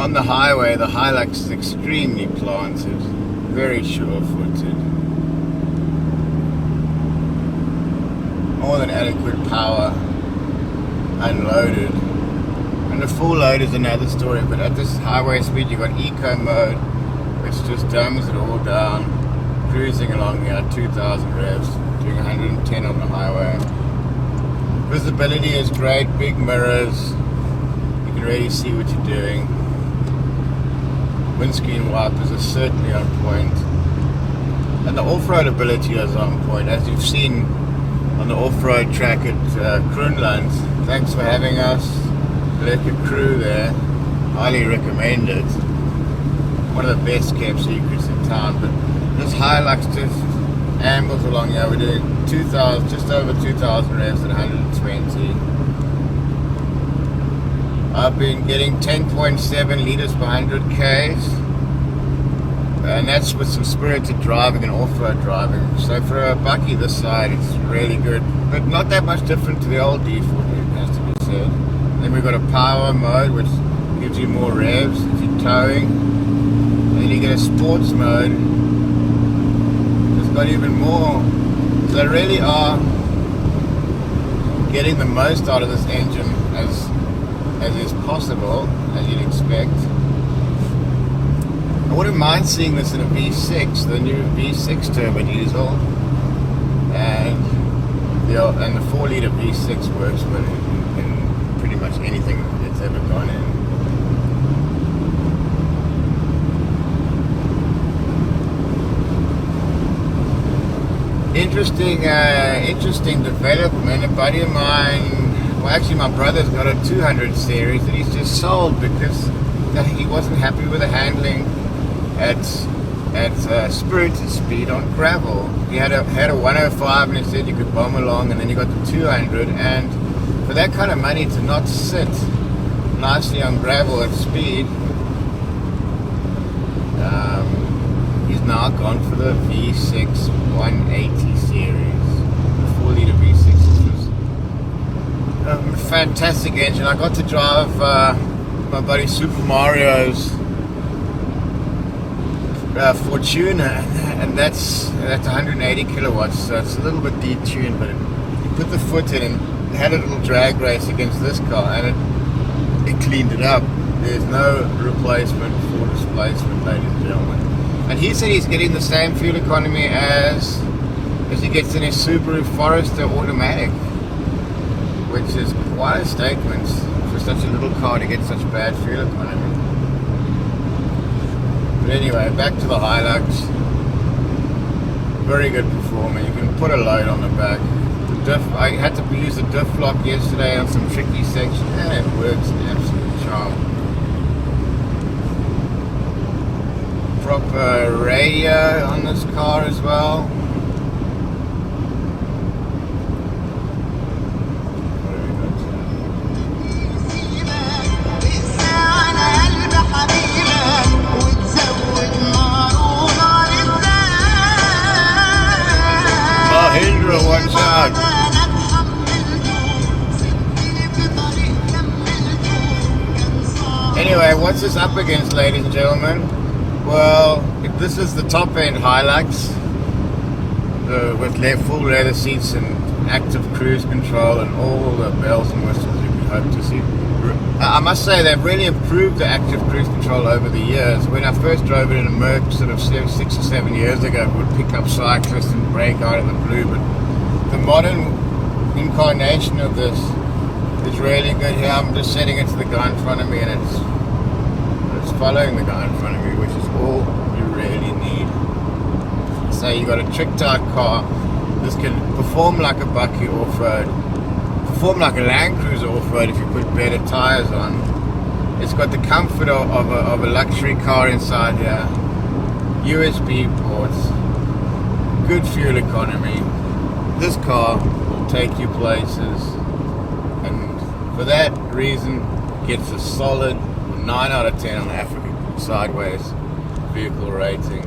On the highway, the Hilux is extremely planted, very sure-footed. More than adequate power unloaded. And the full load is another story, but at this highway speed you've got eco mode, which just dumbs it all down, cruising along here at 2,000 revs, doing 110 on the highway. Visibility is great, big mirrors, you can really see what you're doing. Windscreen wipers are certainly on point, and the off-road ability is on point, as you've seen on the off-road track at Kroonland. Thanks for having us. Electric crew there, highly recommend it. One of the best kept secrets in town. But this Hilux just ambles along here. We're doing 2,000, just over 2,000 revs at 120. I've been getting 10.7 liters per 100 k's, and that's with some spirited driving and off-road driving. So for a bakkie this side, it's really good, but not that much different to the old D40, it has to be said. Then we've got a power mode, which gives you more revs if you're towing. And then you get a sports mode. It's got even more. So they really are getting the most out of this engine as is possible, as you'd expect. I wouldn't mind seeing this in a V6, the new V6 turbo diesel. And the 4-litre V6 works with it in pretty much anything it's ever gone in. Interesting development. A buddy of mine, well actually my brother's got a 200 series that he's just sold because he wasn't happy with the handling at spirited speed on gravel. He had a 105 and he said you could bomb along, and then you got the 200, and for that kind of money to not sit nicely on gravel at speed, he's now gone for the V6 180 series, the 4-litre V6. It was a fantastic engine. I got to drive my buddy Super Mario's Fortuna, and that's 180 kilowatts, so it's a little bit detuned, but you put the foot in and had a little drag race against this car, and it cleaned it up. There's no replacement for displacement, ladies and gentlemen. And he said he's getting the same fuel economy as he gets in his Subaru Forester automatic, which is quite a statement for such a little car to get such bad fuel economy. But anyway, back to the Hilux. Very good performer. You can put a load on the back. The diff, I had to use the diff lock yesterday on some tricky sections, and it works an absolute charm. Proper radio on this car as well. Watch out. Anyway, what's this up against, ladies and gentlemen? Well, this is the top end Hilux with full leather seats and active cruise control and all the bells and whistles you could hope to see. I must say they've really improved the active cruise control over the years. When I first drove it in a Merc sort of 6 or 7 years ago, it would pick up cyclists and brake out of the blue, but the modern incarnation of this is really good. Here I'm just setting it to the guy in front of me, and it's following the guy in front of me, which is all you really need. So you got a trick-type car. This can perform like a bakkie off-road, perform like a Land Cruiser off-road if you put better tires on. It's got the comfort of a luxury car inside here. USB ports, good fuel economy. This car will take you places, and for that reason gets a solid 9 out of 10 on the African sideways vehicle rating.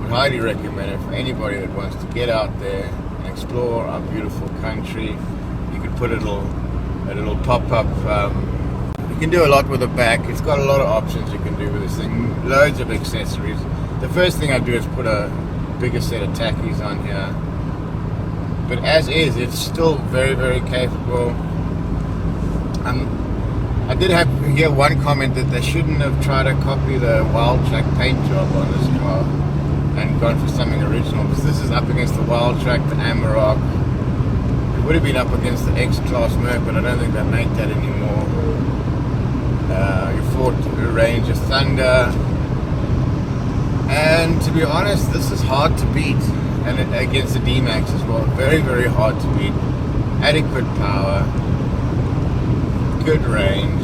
Would highly recommend it for anybody that wants to get out there and explore our beautiful country. You could put a little pop-up You can do a lot with the back. It's got a lot of options you can do with this thing. Loads of accessories. The first thing I do is put a bigger set of tackies on here. But as is, it's still very, very capable. I did hear one comment that they shouldn't have tried to copy the Wild Track paint job on this car and gone for something original, because this is up against the Wild Track, the Amarok. It would have been up against the X-Class Merc, but I don't think they make that anymore. Your Ford Ranger Thunder. And to be honest, this is hard to beat, and against the D-Max as well. Very, very hard to beat. Adequate power, good range.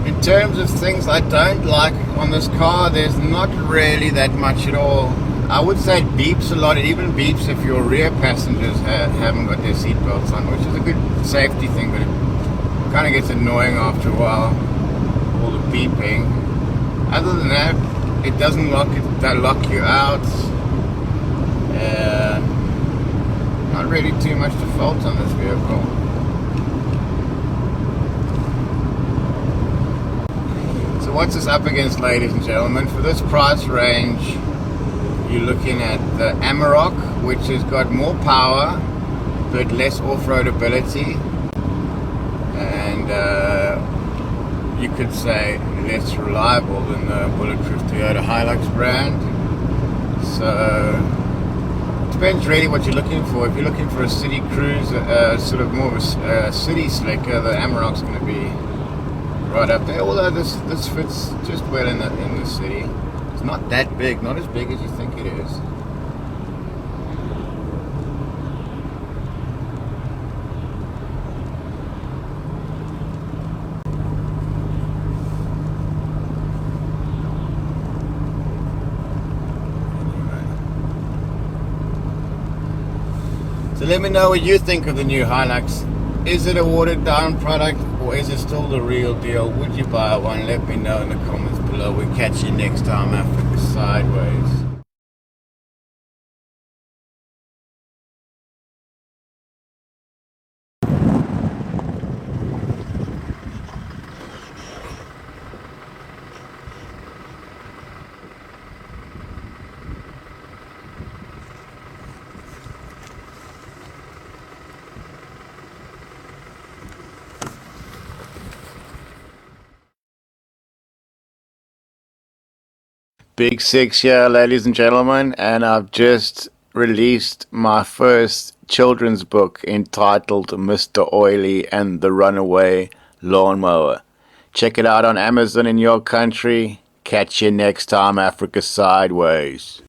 In terms of things I don't like on this car, there's not really that much at all. I would say it beeps a lot. It even beeps if your rear passengers haven't got their seatbelts on, which is a good safety thing, but it kind of gets annoying after a while, all the beeping. Other than that, it doesn't lock you out. Not really too much to fault on this vehicle. So what's this up against, ladies and gentlemen? For this price range, you're looking at the Amarok, which has got more power but less off-road ability, and you could say less reliable than the bulletproof Toyota Hilux brand. So it depends really what you're looking for. If you're looking for a city cruise, sort of more of a city slicker, the Amarok's going to be right up there. Although this fits just well in the city. It's not that big, not as big as you think it is. So let me know what you think of the new Hilux. Is it a watered down product, or is it still the real deal? Would you buy one? Let me know in the comments below. We'll catch you next time, Africa Sideways. Big Six here, ladies and gentlemen, and I've just released my first children's book entitled Mr. Oily and the Runaway Lawnmower. Check it out on Amazon in your country. Catch you next time, Africa Sideways.